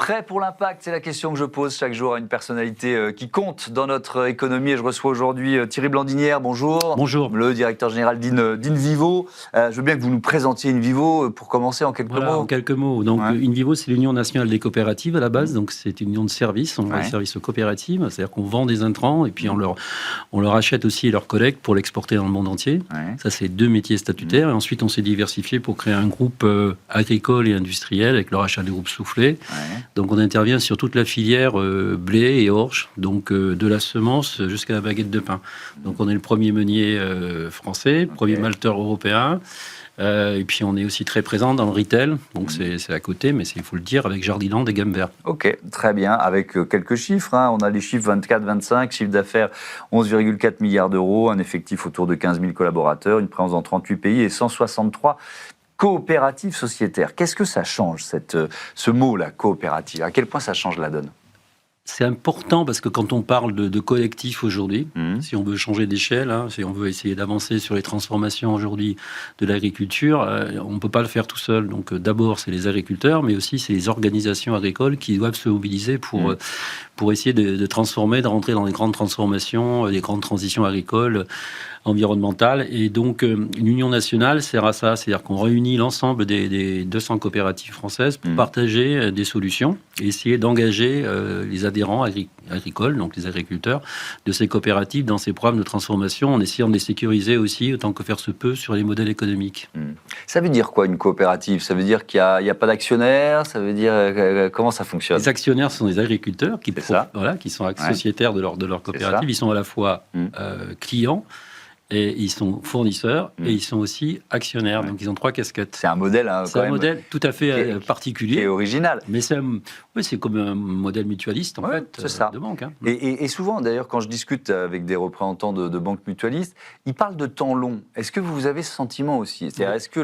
Prêt pour l'impact, c'est la question que je pose chaque jour à une personnalité qui compte dans notre économie. Et je reçois aujourd'hui Thierry Blandinière, bonjour. Bonjour. Le directeur général d'Invivo. Je veux bien que vous nous présentiez Invivo pour commencer en quelques mots. En quelques mots. Donc, Invivo, c'est l'Union nationale des coopératives à la base. Donc, c'est une union de services. On vend des services aux coopératives. C'est-à-dire qu'on vend des intrants et puis on leur achète aussi leur collecte pour l'exporter dans le monde entier. Ça, c'est 2 métiers statutaires. Et ensuite, on s'est diversifié pour créer un groupe agricole et industriel avec le rachat du groupe Soufflet. Donc, on intervient sur toute la filière blé et orge, donc de la semence jusqu'à la baguette de pain. Donc, on est le premier meunier français, premier malteur européen. Et puis, on est aussi très présent dans le retail. Donc, c'est à côté, mais il faut le dire, avec Jardiland et Gamme Vert. Ok, très bien. Avec quelques chiffres. On a les chiffres 24-25, chiffre d'affaires 11,4 milliards d'euros, un effectif autour de 15 000 collaborateurs, une présence dans 38 pays et 163 coopérative sociétaire. Qu'est-ce que ça change, ce mot-là, coopérative? À quel point ça change la donne? C'est important parce que quand on parle de collectif aujourd'hui, si on veut changer d'échelle, si on veut essayer d'avancer sur les transformations aujourd'hui de l'agriculture, on ne peut pas le faire tout seul. Donc d'abord, c'est les agriculteurs, mais aussi c'est les organisations agricoles qui doivent se mobiliser pour essayer de transformer, de rentrer dans les grandes transformations, les grandes transitions agricoles, environnementales. Et donc, une union nationale sert à ça. C'est-à-dire qu'on réunit l'ensemble des 200 coopératives françaises pour partager des solutions et essayer d'engager les adhérents agricoles, donc les agriculteurs, de ces coopératives dans ces programmes de transformation, en essayant de les sécuriser aussi, autant que faire se peut, sur les modèles économiques. Ça veut dire quoi, une coopérative? Ça veut dire qu'il n'y a pas d'actionnaires? Ça veut dire comment ça fonctionne? Les actionnaires sont des agriculteurs qui sont sociétaires de leur coopérative. Ils sont à la fois clients, et ils sont fournisseurs et ils sont aussi actionnaires. Donc, ils ont 3 casquettes. C'est un modèle, modèle tout à fait particulier. Et original. Mais c'est comme un modèle mutualiste, en fait, de banque. Et souvent, d'ailleurs, quand je discute avec des représentants de banques mutualistes, ils parlent de temps long. Est-ce que vous avez ce sentiment aussi? C'est-à-dire, est-ce que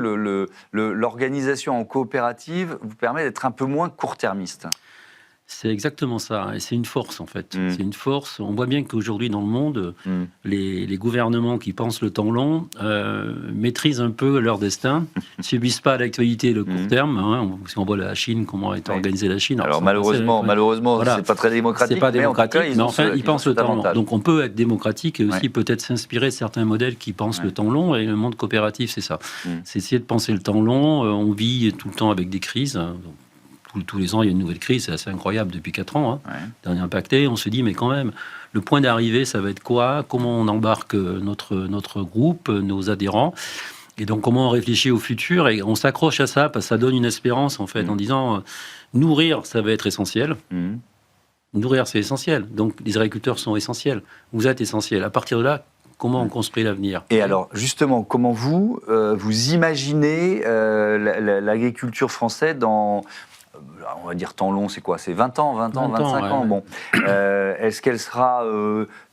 l'organisation en coopérative vous permet d'être un peu moins court-termiste? C'est exactement ça, et c'est une force en fait. C'est une force. On voit bien qu'aujourd'hui dans le monde, les gouvernements qui pensent le temps long maîtrisent un peu leur destin, ne subissent pas l'actualité le court terme. Si on voit la Chine, comment est organisée la Chine. Alors malheureusement, c'est pas très démocratique. C'est pas démocratique, mais en fait, ils pensent le temps long. Donc on peut être démocratique et aussi peut-être s'inspirer de certains modèles qui pensent le temps long. Et le monde coopératif, c'est ça. C'est essayer de penser le temps long. On vit tout le temps avec des crises. Tous les ans, il y a une nouvelle crise, c'est assez incroyable depuis 4 ans. Dernier impacté, on se dit, mais quand même, le point d'arrivée, ça va être quoi? Comment on embarque notre groupe, nos adhérents? Et donc, comment on réfléchit au futur? Et on s'accroche à ça, parce que ça donne une espérance, en fait, en disant, nourrir, ça va être essentiel. Nourrir, c'est essentiel. Donc, les agriculteurs sont essentiels. Vous êtes essentiels. À partir de là, comment on construit l'avenir? Et alors, justement, comment vous imaginez l'agriculture française dans... On va dire temps long, c'est quoi? C'est 20 ans, 25 ans. Bon. Est-ce qu'elle sera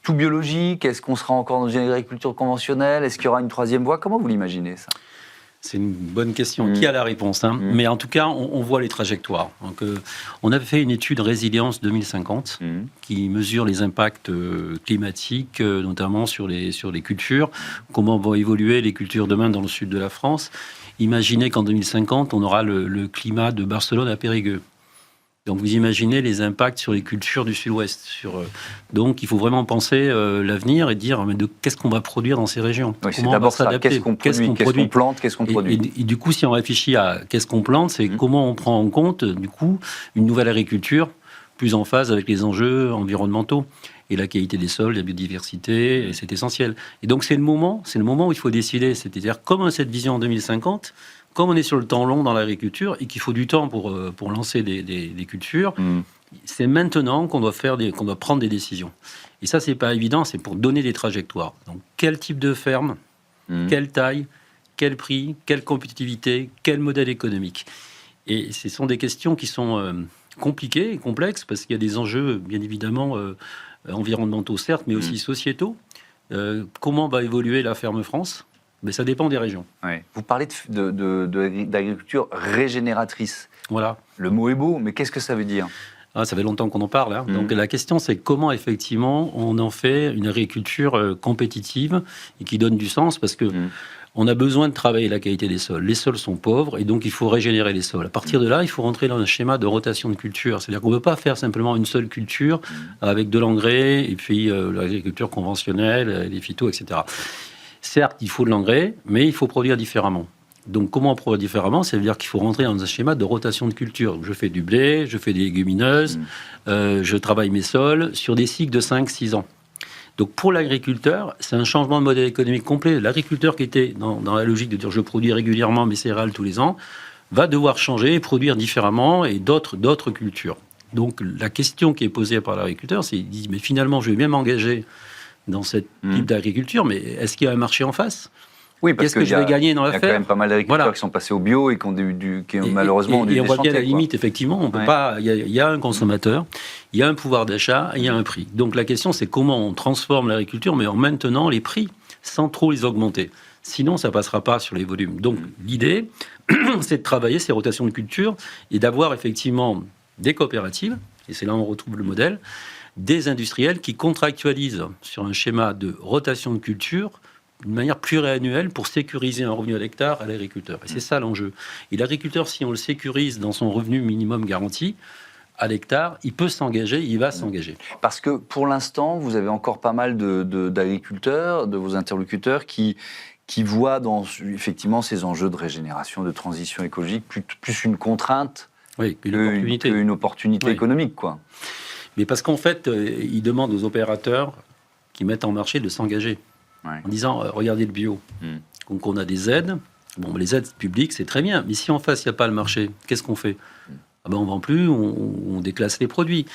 tout biologique? Est-ce qu'on sera encore dans une agriculture conventionnelle? Est-ce qu'il y aura une 3e voie? Comment vous l'imaginez, ça? C'est une bonne question. Qui a la réponse? Mais en tout cas, on voit les trajectoires. Donc, on avait fait une étude Résilience 2050 qui mesure les impacts climatiques, notamment sur les cultures, comment vont évoluer les cultures demain dans le sud de la France. Imaginez qu'en 2050, on aura le climat de Barcelone à Périgueux. Donc, vous imaginez les impacts sur les cultures du sud-ouest. Donc, il faut vraiment penser l'avenir et dire qu'est-ce qu'on va produire dans ces régions. C'est d'abord ça. Qu'est-ce qu'on produit, qu'est-ce qu'on plante, qu'est-ce qu'on produit. Et du coup, si on réfléchit à qu'est-ce qu'on plante, c'est comment on prend en compte, du coup, une nouvelle agriculture plus en phase avec les enjeux environnementaux. Et la qualité des sols, la biodiversité, c'est essentiel. Et donc, c'est le moment où il faut décider. C'est-à-dire, comme cette vision en 2050, comme on est sur le temps long dans l'agriculture et qu'il faut du temps pour lancer des cultures, c'est maintenant qu'on doit prendre des décisions. Et ça, c'est pas évident, c'est pour donner des trajectoires. Donc, quel type de ferme, quelle taille, quel prix, quelle compétitivité, quel modèle économique. Et ce sont des questions qui sont compliquées et complexes parce qu'il y a des enjeux, bien évidemment, environnementaux certes, mais aussi sociétaux. Comment va évoluer la ferme France? Mais ça dépend des régions. Vous parlez d'agriculture régénératrice. Voilà. Le mot est beau, mais qu'est-ce que ça veut dire? Ça fait longtemps qu'on en parle. Donc la question, c'est comment effectivement on en fait une agriculture compétitive et qui donne du sens, parce que on a besoin de travailler la qualité des sols. Les sols sont pauvres et donc il faut régénérer les sols. À partir de là, il faut rentrer dans un schéma de rotation de culture. C'est-à-dire qu'on ne peut pas faire simplement une seule culture avec de l'engrais et puis l'agriculture conventionnelle, les phytos, etc. Certes, il faut de l'engrais, mais il faut produire différemment. Donc, comment on produit différemment? Ça veut dire qu'il faut rentrer dans un schéma de rotation de culture. Donc, je fais du blé, je fais des légumineuses, je travaille mes sols sur des cycles de 5-6 ans. Donc, pour l'agriculteur, c'est un changement de modèle économique complet. L'agriculteur qui était dans la logique de dire je produis régulièrement mes céréales tous les ans, va devoir changer et produire différemment et d'autres cultures. Donc, la question qui est posée par l'agriculteur, c'est il dit mais finalement, je vais bien m'engager dans ce type d'agriculture, mais est-ce qu'il y a un marché en face? Oui, parce que je vais gagner dans l'affaire? Il y a quand même pas mal d'agriculteurs qui sont passés au bio et qui ont malheureusement dû et on voit bien la quoi. limite, effectivement. On peut pas. Il y a un consommateur, il y a un pouvoir d'achat, il y a un prix. Donc la question, c'est comment on transforme l'agriculture, mais en maintenant les prix sans trop les augmenter. Sinon, ça passera pas sur les volumes. Donc l'idée, c'est de travailler ces rotations de culture et d'avoir effectivement des coopératives. Et c'est là où on retrouve le modèle des industriels qui contractualisent sur un schéma de rotation de culture d'une manière pluriannuelle pour sécuriser un revenu à l'hectare à l'agriculteur. Et c'est ça l'enjeu. Et l'agriculteur, si on le sécurise dans son revenu minimum garanti, à l'hectare, il peut s'engager, il va s'engager. Parce que pour l'instant, vous avez encore pas mal d'agriculteurs, de vos interlocuteurs qui voient dans effectivement ces enjeux de régénération, de transition écologique, plus une contrainte qu'une opportunité économique, quoi. Mais parce qu'en fait, ils demandent aux opérateurs qui mettent en marché de s'engager. En disant, regardez le bio. Donc on a des aides. Bon, les aides publiques, c'est très bien. Mais si en face, il n'y a pas le marché, qu'est-ce qu'on fait? On ne vend plus, on déclasse les produits.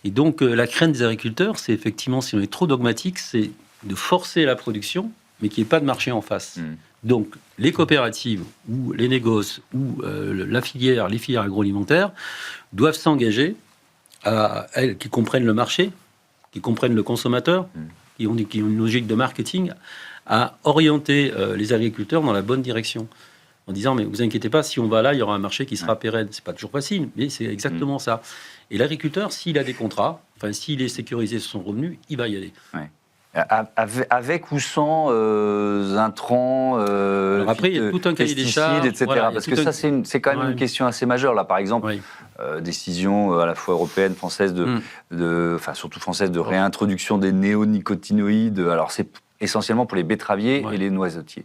Et donc, la crainte des agriculteurs, c'est effectivement, si on est trop dogmatique, c'est de forcer la production, mais qu'il n'y ait pas de marché en face. Donc, les coopératives, ou les négoces, ou la filière, les filières agroalimentaires, doivent s'engager à elles qui comprennent le marché, qui comprennent le consommateur, qui ont une logique de marketing, à orienter les agriculteurs dans la bonne direction. En disant, mais vous inquiétez pas, si on va là, il y aura un marché qui sera pérenne. C'est pas toujours facile, mais c'est exactement ça. Et l'agriculteur, s'il a des contrats, enfin, s'il est sécurisé sur son revenu, il va y aller. Avec ou sans intrants, alors après, il y a tout un cahier des charges, etc. Voilà, parce que ça, c'est quand même une question assez majeure. Là, par exemple, décision à la fois européenne, française, enfin surtout française, de réintroduction des néonicotinoïdes. Alors, c'est essentiellement pour les betteraviers et les noisetiers.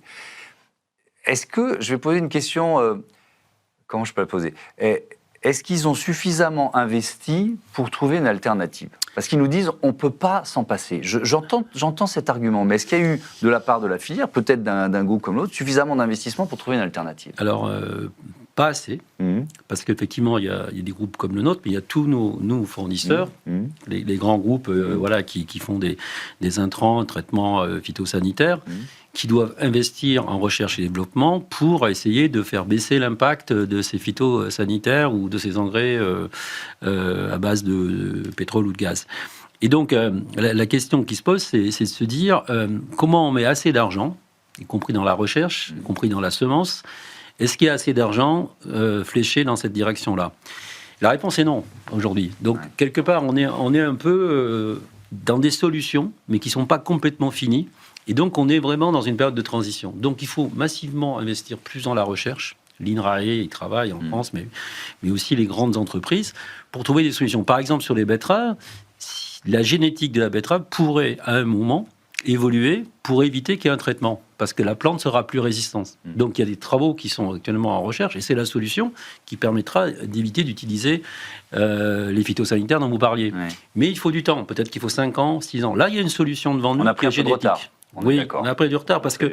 Est-ce que, je vais poser une question, comment je peux la poser? Est-ce qu'ils ont suffisamment investi pour trouver une alternative? Parce qu'ils nous disent, on ne peut pas s'en passer. J'entends cet argument, mais est-ce qu'il y a eu, de la part de la filière, peut-être d'un groupe comme l'autre, suffisamment d'investissement pour trouver une alternative? Alors, pas assez, parce qu'effectivement, il y a des groupes comme le nôtre, mais il y a tous nos fournisseurs, les grands groupes qui font des intrants, traitements phytosanitaires, qui doivent investir en recherche et développement pour essayer de faire baisser l'impact de ces phytosanitaires ou de ces engrais à base de pétrole ou de gaz. Et donc, la question qui se pose, c'est de se dire comment on met assez d'argent, y compris dans la recherche, y compris dans la semence. Est-ce qu'il y a assez d'argent fléché dans cette direction-là? La réponse est non, aujourd'hui. Donc, quelque part, on est un peu dans des solutions, mais qui ne sont pas complètement finies. Et donc, on est vraiment dans une période de transition. Donc, il faut massivement investir plus dans la recherche. L'INRAE, il travaille en France, mais aussi les grandes entreprises, pour trouver des solutions. Par exemple, sur les betteraves, la génétique de la betterave pourrait, à un moment, évoluer pour éviter qu'il y ait un traitement, parce que la plante sera plus résistante. Donc, il y a des travaux qui sont actuellement en recherche, et c'est la solution qui permettra d'éviter d'utiliser les phytosanitaires dont vous parliez. Mais il faut du temps. Peut-être qu'il faut 5 ans, 6 ans. Là, il y a une solution devant nous. On a pris un peu de retard. Oui, on a pris du retard parce que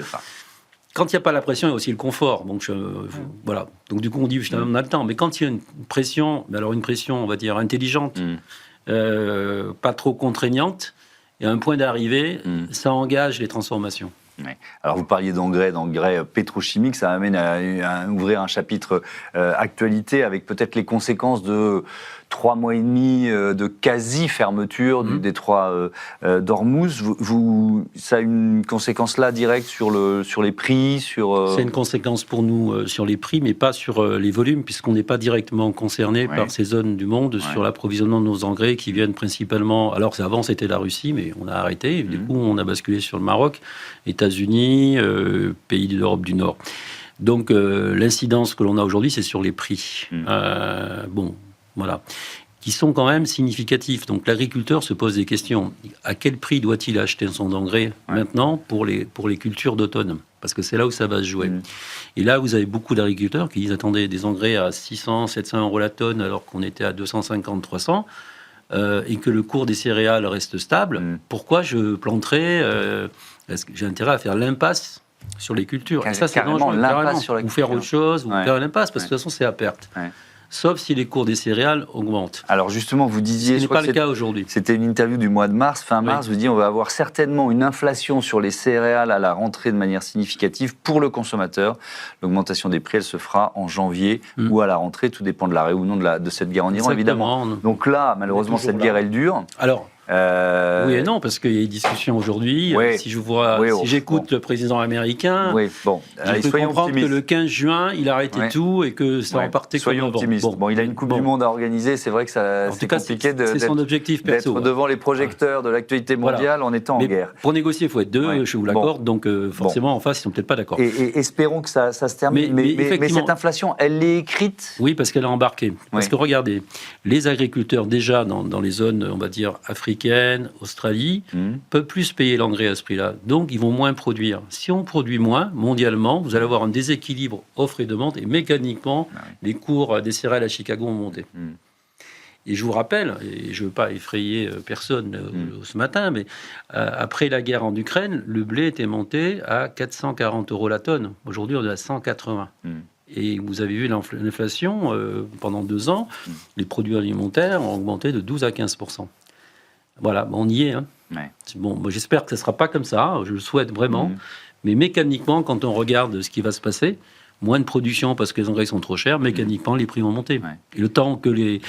quand il n'y a pas la pression, il y a aussi le confort. Donc, voilà. Donc, du coup, on dit finalement, on a le temps. Mais quand il y a une pression, alors une pression, on va dire, intelligente, pas trop contraignante, et un point d'arrivée, ça engage les transformations. Alors, vous parliez d'engrais pétrochimiques, ça m'amène à ouvrir un chapitre actualité avec peut-être les conséquences de 3 mois et demi de quasi-fermeture du détroit d'Ormuz. Ça a une conséquence là directe sur les prix C'est une conséquence pour nous sur les prix, mais pas sur les volumes, puisqu'on n'est pas directement concerné par ces zones du monde sur l'approvisionnement de nos engrais qui viennent principalement... Alors, avant, c'était la Russie, mais on a arrêté. Du coup, on a basculé sur le Maroc, États-Unis, États-Unis, pays d'Europe du Nord. Donc, l'incidence que l'on a aujourd'hui, c'est sur les prix. Voilà. Qui sont quand même significatifs. Donc, l'agriculteur se pose des questions. À quel prix doit-il acheter son engrais maintenant pour les cultures d'automne ? Parce que c'est là où ça va se jouer. Et là, vous avez beaucoup d'agriculteurs qui disent, attendez, des engrais à 600, 700 euros la tonne, alors qu'on était à 250, 300, et que le cours des céréales reste stable, pourquoi je planterais est-ce que j'ai intérêt à faire l'impasse sur les cultures? Et ça, c'est dangereux, l'impasse sur la culture. Ou faire autre chose, ou faire l'impasse, parce que de toute façon, c'est à perte. Sauf si les cours des céréales augmentent. Alors justement, vous disiez... Ce n'est pas le cas aujourd'hui. C'était une interview du mois de mars, fin mars, vous dites on va avoir certainement une inflation sur les céréales à la rentrée de manière significative pour le consommateur. L'augmentation des prix, elle se fera en janvier ou à la rentrée, tout dépend de l'arrêt ou non de cette guerre en Iran, évidemment. Donc là, malheureusement, cette guerre, elle dure. Alors... Oui et non, parce qu'il y a des discussions aujourd'hui. Si j'écoute le président américain, je peux comprendre que le 15 juin, il arrêtait tout et que ça repartait comme avant. Optimistes. Bon, il a une Coupe du Monde à organiser. C'est vrai que c'est compliqué d'être devant les projecteurs de l'actualité mondiale en étant en guerre. Pour négocier, il faut être deux, je vous l'accorde. Donc forcément, en face, ils ne sont peut-être pas d'accord. Et espérons que ça se termine. Mais cette inflation, elle est écrite ? Oui, parce qu'elle a embarqué. Parce que regardez, les agriculteurs déjà dans les zones, on va dire, africaines, Australie, peuvent plus payer l'engrais à ce prix-là. Donc, ils vont moins produire. Si on produit moins, mondialement, vous allez avoir un déséquilibre offre et demande, et mécaniquement, les cours des céréales à Chicago vont monter. Et je vous rappelle, et je ne veux pas effrayer personne ce matin, mais après la guerre en Ukraine, le blé était monté à 440 euros la tonne. Aujourd'hui, on est à 180. Et vous avez vu l'inflation, pendant 2 ans, les produits alimentaires ont augmenté de 12 à 15%. Voilà, on y est. Bon, j'espère que ce ne sera pas comme ça, je le souhaite vraiment. Mais mécaniquement, quand on regarde ce qui va se passer, moins de production parce que les engrais sont trop chers, mécaniquement, les prix vont monter. Et le temps que les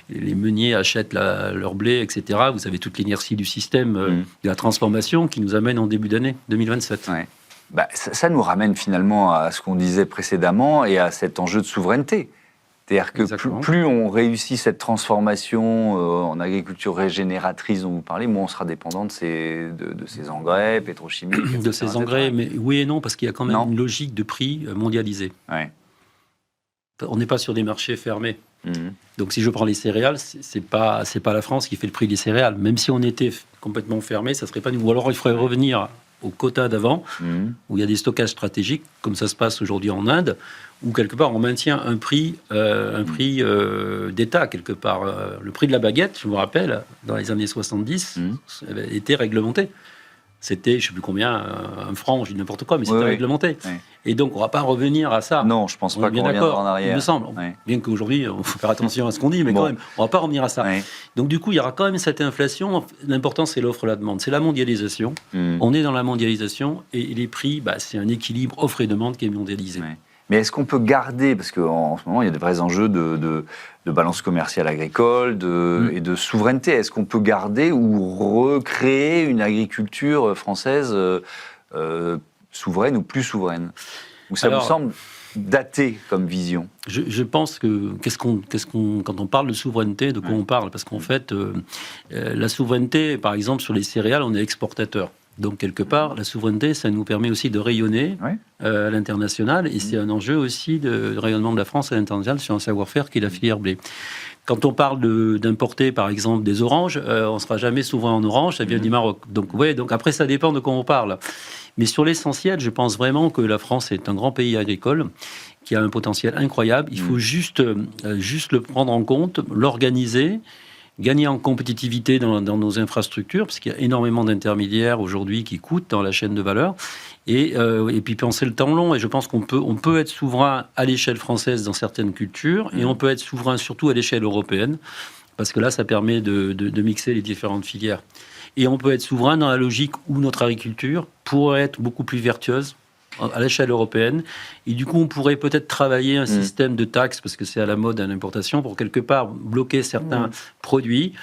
meuniers achètent leur blé, etc., vous avez toute l'inertie du système de la transformation qui nous amène en début d'année 2027. Ça nous ramène finalement à ce qu'on disait précédemment et à cet enjeu de souveraineté. C'est-à-dire que plus on réussit cette transformation en agriculture régénératrice dont vous parlez, moins on sera dépendant de ces engrais pétrochimiques. Etc., de ces engrais, mais oui et non, parce qu'il y a quand même une logique de prix mondialisée. On n'est pas sur des marchés fermés. Donc si je prends les céréales, c'est pas la France qui fait le prix des céréales. Même si on était complètement fermé, ça serait pas nous. Ou alors il faudrait revenir au quota d'avant, où il y a des stockages stratégiques, comme ça se passe aujourd'hui en Inde, où quelque part on maintient un prix d'État, quelque part. Le prix de la baguette, je me rappelle, dans les années 70, était réglementé. C'était, je ne sais plus combien, un franc, je dis n'importe quoi, mais c'était réglementé. Et donc, on ne va pas revenir à ça. Non, je ne pense pas qu'on reviendra en arrière. Il me semble. Bien qu'aujourd'hui, il faut faire attention à ce qu'on dit, mais quand même, on ne va pas revenir à ça. Donc, du coup, il y aura quand même cette inflation. L'important, c'est l'offre et la demande. C'est la mondialisation. On est dans la mondialisation et les prix, c'est un équilibre offre et demande qui est mondialisé. Mais est-ce qu'on peut garder, parce qu'en ce moment, il y a de vrais enjeux de balance commerciale agricole et de souveraineté, est-ce qu'on peut garder ou recréer une agriculture française souveraine ou plus souveraine? Ou ça vous semble daté comme vision? Je pense que, quand on parle de souveraineté, de quoi on parle? Parce qu'en fait, la souveraineté, par exemple, sur les céréales, on est exportateur. Donc, quelque part, la souveraineté, ça nous permet aussi de rayonner à l'international. Et c'est un enjeu aussi de rayonnement de la France à l'international sur un savoir-faire qui est la filière blé. Quand on parle d'importer, par exemple, des oranges, on ne sera jamais souverain en orange, ça vient du Maroc. Donc après, ça dépend de quoi on parle. Mais sur l'essentiel, je pense vraiment que la France est un grand pays agricole qui a un potentiel incroyable. Il faut juste le prendre en compte, l'organiser, gagner en compétitivité dans nos infrastructures, parce qu'il y a énormément d'intermédiaires aujourd'hui qui coûtent dans la chaîne de valeur, et puis penser le temps long. Et je pense qu'on peut être souverain à l'échelle française dans certaines cultures, et on peut être souverain surtout à l'échelle européenne, parce que là, ça permet de mixer les différentes filières. Et on peut être souverain dans la logique où notre agriculture pourrait être beaucoup plus vertueuse à l'échelle européenne. Et du coup, on pourrait peut-être travailler un système de taxes, parce que c'est à la mode à l'importation, pour quelque part bloquer certains produits,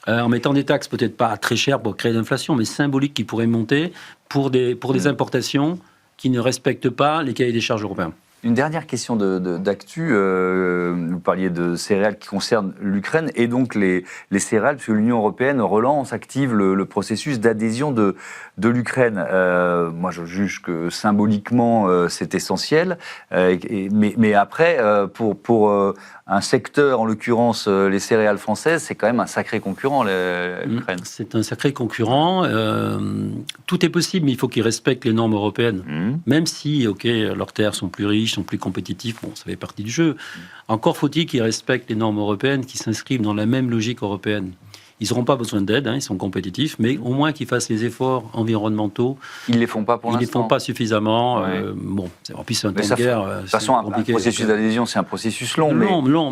en mettant des taxes peut-être pas très chères pour créer l'inflation, mais symboliques qui pourraient monter pour des importations qui ne respectent pas les cahiers des charges européens. Une dernière question d'actu. Vous parliez de céréales qui concernent l'Ukraine et donc les céréales, parce que l'Union européenne relance, active le processus d'adhésion de l'Ukraine. Moi, je juge que symboliquement, c'est essentiel. Mais après, pour un secteur, en l'occurrence les céréales françaises, c'est quand même un sacré concurrent, l'Ukraine. C'est un sacré concurrent. Tout est possible, mais il faut qu'ils respectent les normes européennes. Même si, leurs terres sont plus riches, sont plus compétitifs, ça fait partie du jeu. Encore faut-il qu'ils respectent les normes européennes, qui s'inscrivent dans la même logique européenne. Ils n'auront pas besoin d'aide, ils sont compétitifs, mais au moins qu'ils fassent les efforts environnementaux. Ils ne les font pas pour l'instant. Ils ne les font pas suffisamment. Ouais. En plus, c'est un temps de guerre. De toute façon, un processus d'adhésion, c'est un processus long.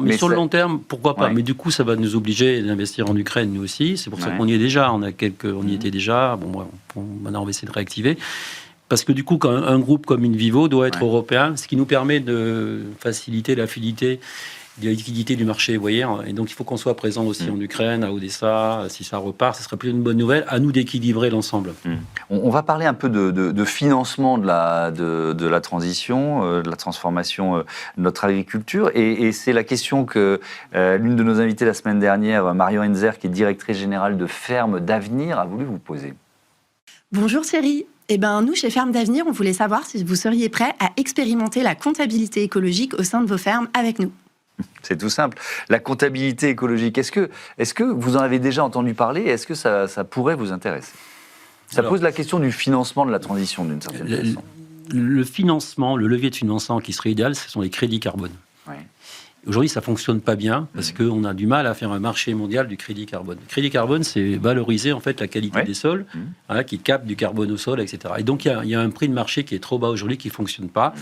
Mais sur le long terme, pourquoi pas. Ouais. Mais du coup, ça va nous obliger d'investir en Ukraine, nous aussi. C'est pour ça qu'on y est déjà. On y était déjà. Maintenant, on va essayer de réactiver. Parce que du coup, quand un groupe comme Invivo doit être européen, ce qui nous permet de faciliter la fluidité, de la liquidité du marché, vous voyez. Et donc, il faut qu'on soit présent aussi en Ukraine, à Odessa. Si ça repart, ce serait plutôt une bonne nouvelle. À nous d'équilibrer l'ensemble. On va parler un peu de financement de la transition, de la transformation de notre agriculture. Et c'est la question que l'une de nos invitées la semaine dernière, Marion Enzer, qui est directrice générale de Ferme d'Avenir, a voulu vous poser. Bonjour Thierry. Nous, chez Ferme d'Avenir, on voulait savoir si vous seriez prêt à expérimenter la comptabilité écologique au sein de vos fermes avec nous. C'est tout simple. La comptabilité écologique, est-ce que vous en avez déjà entendu parler? Est-ce que ça pourrait vous intéresser? Ça pose la question du financement de la transition, d'une certaine façon. Le financement, le levier de financement qui serait idéal, ce sont les crédits carbone. Ouais. Aujourd'hui, ça ne fonctionne pas bien parce qu'on a du mal à faire un marché mondial du crédit carbone. Le crédit carbone, c'est valoriser en fait la qualité des sols, qui capte du carbone au sol, etc. Et donc, il y a un prix de marché qui est trop bas aujourd'hui, qui ne fonctionne pas.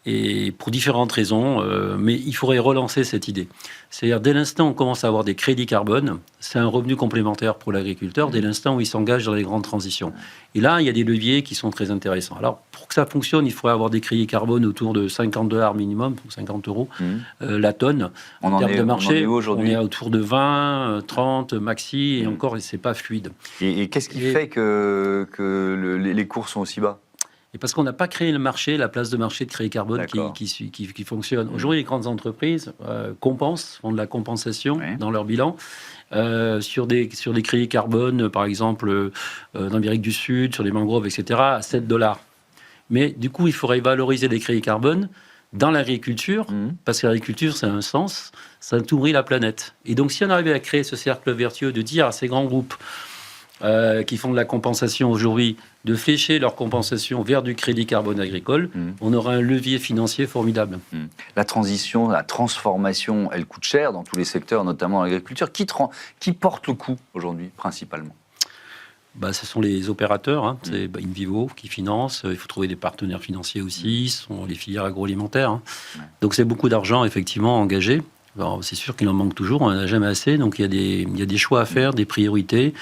Et pour différentes raisons, mais il faudrait relancer cette idée. C'est-à-dire, dès l'instant où on commence à avoir des crédits carbone, c'est un revenu complémentaire pour l'agriculteur, dès l'instant où il s'engage dans les grandes transitions. Et là, il y a des leviers qui sont très intéressants. Alors, pour que ça fonctionne, il faudrait avoir des crédits carbone autour de $50 minimum, 50 € la tonne. En termes de marché, on est autour de 20, 30 maxi, et encore, c'est pas fluide. Et qu'est-ce qui fait que les cours sont aussi bas? Et parce qu'on n'a pas créé le marché, la place de marché de crédit carbone qui fonctionne. Aujourd'hui, les grandes entreprises compensent, font de la compensation dans leur bilan sur des crédits carbone, par exemple en Amérique du Sud, sur les mangroves, etc., à $7. Mais du coup, il faudrait valoriser les crédits carbone dans l'agriculture, parce que l'agriculture, ça a un sens, ça nourrit la planète. Et donc, si on arrivait à créer ce cercle vertueux de dire à ces grands groupes qui font de la compensation aujourd'hui, de flécher leur compensation vers du crédit carbone agricole, on aura un levier financier formidable. La transition, la transformation, elle coûte cher dans tous les secteurs, notamment l'agriculture. Qui porte le coût aujourd'hui, principalement? Ce sont les opérateurs, c'est Invivo qui finance, il faut trouver des partenaires financiers aussi, ce sont les filières agroalimentaires. Donc c'est beaucoup d'argent effectivement engagé. Alors, c'est sûr qu'il en manque toujours, on n'en a jamais assez, donc il y a des choix à faire, des priorités.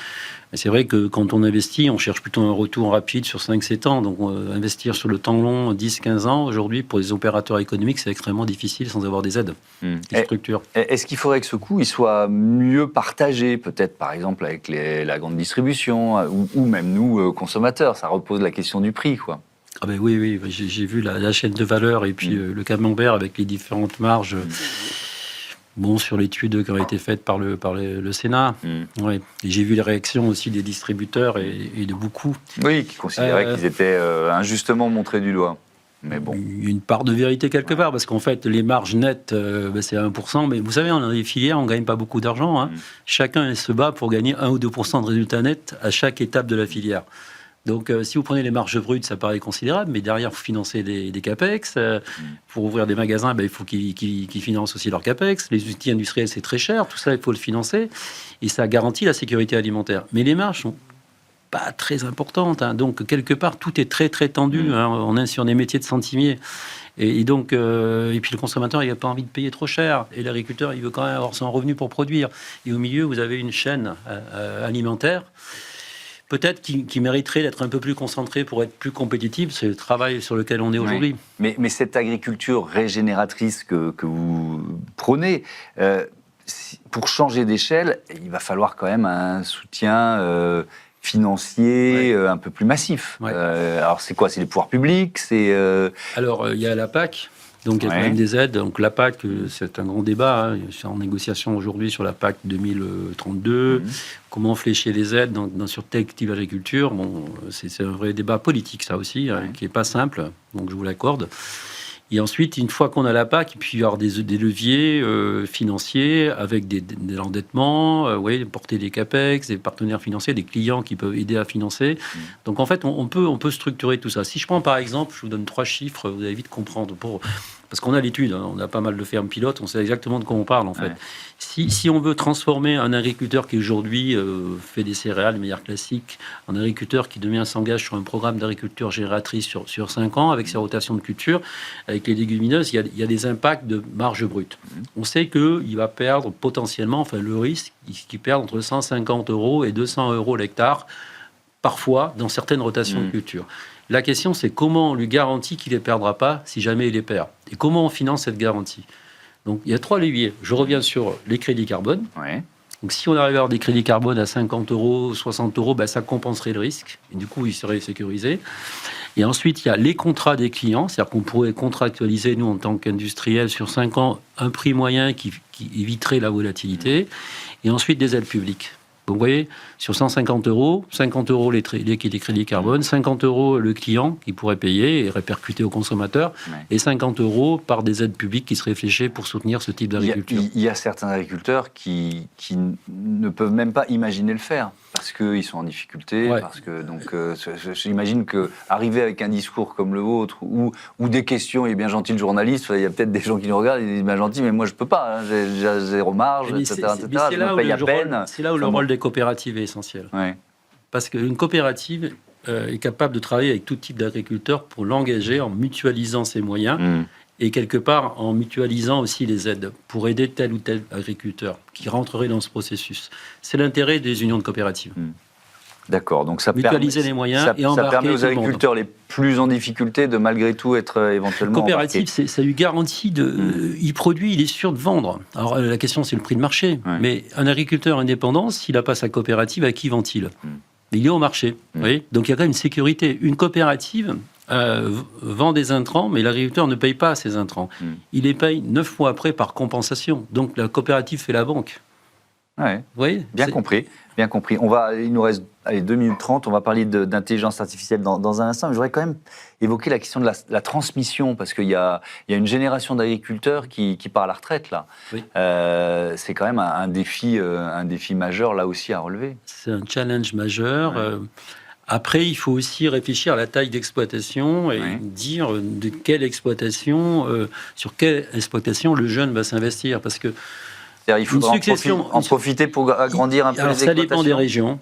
Et c'est vrai que quand on investit, on cherche plutôt un retour rapide sur 5-7 ans. Donc investir sur le temps long, 10-15 ans, aujourd'hui, pour les opérateurs économiques, c'est extrêmement difficile sans avoir des aides, des structures. Est-ce qu'il faudrait que ce coût il soit mieux partagé, peut-être par exemple avec la grande distribution, ou même nous, consommateurs? Ça repose la question du prix, quoi. Ah ben oui, j'ai vu la chaîne de valeur et puis le camembert avec les différentes marges. Sur l'étude qui a été faite par le Sénat. Ouais. Et j'ai vu les réactions aussi des distributeurs et de beaucoup. Oui, qui considéraient qu'ils étaient injustement montrés du doigt. Mais bon. Il y a une part de vérité quelque part, parce qu'en fait, les marges nettes, c'est 1%. Mais vous savez, dans les filières, on ne gagne pas beaucoup d'argent. Chacun se bat pour gagner 1 ou 2% de résultats nets à chaque étape de la filière. Donc, si vous prenez les marges brutes, ça paraît considérable, mais derrière, il faut financer des CAPEX. Pour ouvrir des magasins, il faut qu'ils financent aussi leurs CAPEX. Les outils industriels, c'est très cher. Tout ça, il faut le financer. Et ça garantit la sécurité alimentaire. Mais les marges sont pas très importantes. Donc, quelque part, tout est très, très tendu. On est sur des métiers de centimiers. Et donc, et puis le consommateur, il n'a pas envie de payer trop cher. Et l'agriculteur, il veut quand même avoir son revenu pour produire. Et au milieu, vous avez une chaîne alimentaire peut-être qui mériterait d'être un peu plus concentré pour être plus compétitif. C'est le travail sur lequel on est aujourd'hui. Mais cette agriculture régénératrice que vous prônez, pour changer d'échelle, il va falloir quand même un soutien financier un peu plus massif. Alors c'est quoi? C'est les pouvoirs publics? Alors il y a la PAC. Donc il y a quand même des aides. Donc la PAC, c'est un grand débat. Hein. Je suis en négociation aujourd'hui sur la PAC 2032. Comment flécher les aides sur tel type d'agriculture. Bon, c'est un vrai débat politique, ça aussi, hein, qui n'est pas simple. Donc je vous l'accorde. Et ensuite, une fois qu'on a la PAC, il peut y avoir des leviers financiers avec des endettements, porter des CAPEX, des partenaires financiers, des clients qui peuvent aider à financer. Donc en fait, on peut structurer tout ça. Si je prends par exemple, je vous donne 3 chiffres, vous allez vite comprendre. Parce qu'on a l'étude, hein, on a pas mal de fermes pilotes, on sait exactement de quoi on parle en fait. Si on veut transformer un agriculteur qui aujourd'hui fait des céréales de manière classique, un agriculteur qui demain s'engage sur un programme d'agriculture génératrice sur 5 ans, avec ses rotations de culture, avec les légumineuses, il y a des impacts de marge brute. On sait qu'il va perdre potentiellement, enfin le risque, qu'il perd entre 150 € et 200 € l'hectare, parfois dans certaines rotations de culture. La question, c'est comment on lui garantit qu'il ne les perdra pas si jamais il les perd. Et comment on finance cette garantie. Donc, il y a 3 leviers. Je reviens sur les crédits carbone. Donc, si on arrive à avoir des crédits carbone à 50 €, 60 €, ben, ça compenserait le risque. Et du coup, il serait sécurisé. Et ensuite, il y a les contrats des clients. C'est-à-dire qu'on pourrait contractualiser, nous, en tant qu'industriels, sur 5 ans, un prix moyen qui éviterait la volatilité. Et ensuite, des aides publiques. Donc, vous voyez, sur 150 €, 50 € les crédits carbone, 50 € le client qui pourrait payer et répercuter au consommateur, et 50 € par des aides publiques qui seraient fléchées pour soutenir ce type d'agriculture. Il y a certains agriculteurs qui ne peuvent même pas imaginer le faire parce qu'ils sont en difficulté. Parce que, donc, j'imagine qu'arriver avec un discours comme le vôtre ou des questions, il est bien gentil le journaliste, il y a peut-être des gens qui nous regardent et disent bien gentil, mais moi je ne peux pas, hein, j'ai zéro marge, etc. C'est là où le rôle des coopératives est essentiel. Parce qu'une coopérative est capable de travailler avec tout type d'agriculteurs pour l'engager en mutualisant ses moyens et quelque part en mutualisant aussi les aides pour aider tel ou tel agriculteur qui rentrerait dans ce processus. C'est l'intérêt des unions de coopératives. D'accord, donc ça mutualiser les moyens et embarquer. Ça permet aux agriculteurs les plus en difficulté de malgré tout être éventuellement coopérative, ça lui garantit il produit, il est sûr de vendre. Alors la question c'est le prix de marché, mais un agriculteur indépendant, s'il n'a pas sa coopérative, à qui vend-il? Il est au marché. Vous voyez, donc il y a quand même une sécurité. Une coopérative vend des intrants, mais l'agriculteur ne paye pas ces intrants. Il les paye 9 mois après par compensation. Donc la coopérative fait la banque. Vous voyez, bien compris. Il nous reste 2 minutes 30, on va parler d'intelligence artificielle dans un instant, mais je voudrais quand même évoquer la question de la transmission, parce qu'il y a une génération d'agriculteurs qui part à la retraite, là. C'est quand même un défi majeur, là aussi, à relever. C'est un challenge majeur. Après, il faut aussi réfléchir à la taille d'exploitation et dire de quelle exploitation, sur quelle exploitation le jeune va s'investir, parce que il faut en profiter pour agrandir un peu les exploitations. Ça dépend des régions,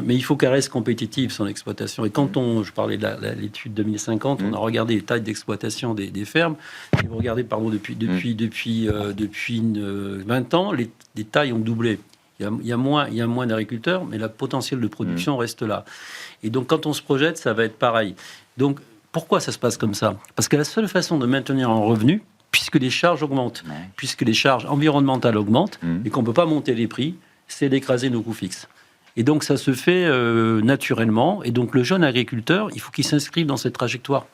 mais il faut qu'elle reste compétitive, son exploitation. Et quand je parlais de l'étude 2050, on a regardé les tailles d'exploitation des fermes. Si vous regardez, depuis 20 ans, les tailles ont doublé. Il y a moins d'agriculteurs, mais le potentiel de production reste là. Et donc, quand on se projette, ça va être pareil. Donc, pourquoi ça se passe comme ça? Parce que la seule façon de maintenir un revenu, puisque les charges augmentent, puisque les charges environnementales augmentent, et qu'on ne peut pas monter les prix, c'est d'écraser nos coûts fixes. Et donc, ça se fait naturellement. Et donc, le jeune agriculteur, il faut qu'il s'inscrive dans cette trajectoire.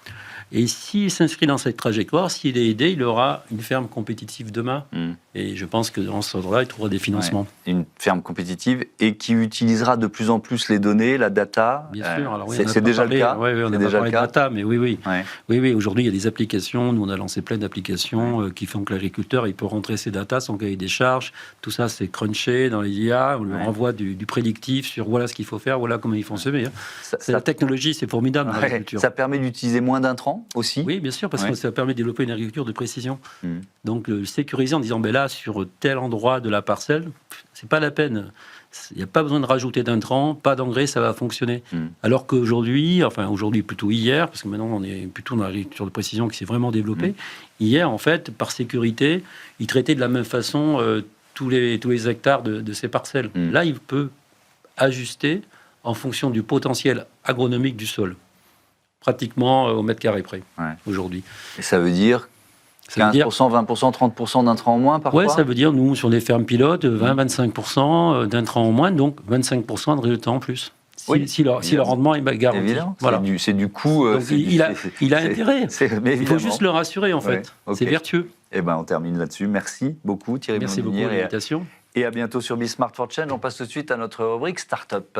Et s'il s'inscrit dans cette trajectoire, s'il est aidé, il aura une ferme compétitive demain. Et je pense que dans ce ordre-là, il trouvera des financements. Une ferme compétitive et qui utilisera de plus en plus les données, la data. Bien sûr. Alors, c'est déjà le cas. Oui, on a déjà parlé de data, mais oui. Aujourd'hui, il y a des applications. Nous, on a lancé plein d'applications qui font que l'agriculteur, il peut rentrer ses datas, son cahier des charges. Tout ça, c'est crunché dans les IA. On lui renvoie du prédictif sur voilà ce qu'il faut faire, voilà comment il faut semer. La technologie, c'est formidable dans l'agriculture. Ça permet d'utiliser moins d'intrants aussi. Oui, bien sûr, parce que ça permet de développer une agriculture de précision. Donc, sécuriser en disant, là, sur tel endroit de la parcelle, c'est pas la peine. Il n'y a pas besoin de rajouter d'intrants, pas d'engrais, ça va fonctionner. Alors qu'aujourd'hui, plutôt hier, parce que maintenant on est plutôt dans l'agriculture de précision qui s'est vraiment développée, hier, en fait, par sécurité, ils traitaient de la même façon tous les hectares de ces parcelles. Là, il peut ajuster en fonction du potentiel agronomique du sol, pratiquement au mètre carré près, aujourd'hui. Et ça veut dire 15%, 20%, 30% d'intrants en moins parfois? Oui, ça veut dire, nous, sur les fermes pilotes, 20-25% d'intrants en moins, donc 25% de résultats en plus. si le rendement est garanti. Évidemment, voilà. c'est du coup... Donc, il a intérêt. Il faut juste le rassurer, en fait. Ouais, okay. C'est vertueux. Eh ben, on termine là-dessus. Merci beaucoup, Thierry Merci beaucoup Blondinière, pour l'invitation. Et à bientôt sur Be Smart for Change. On passe tout de suite à notre rubrique Startup.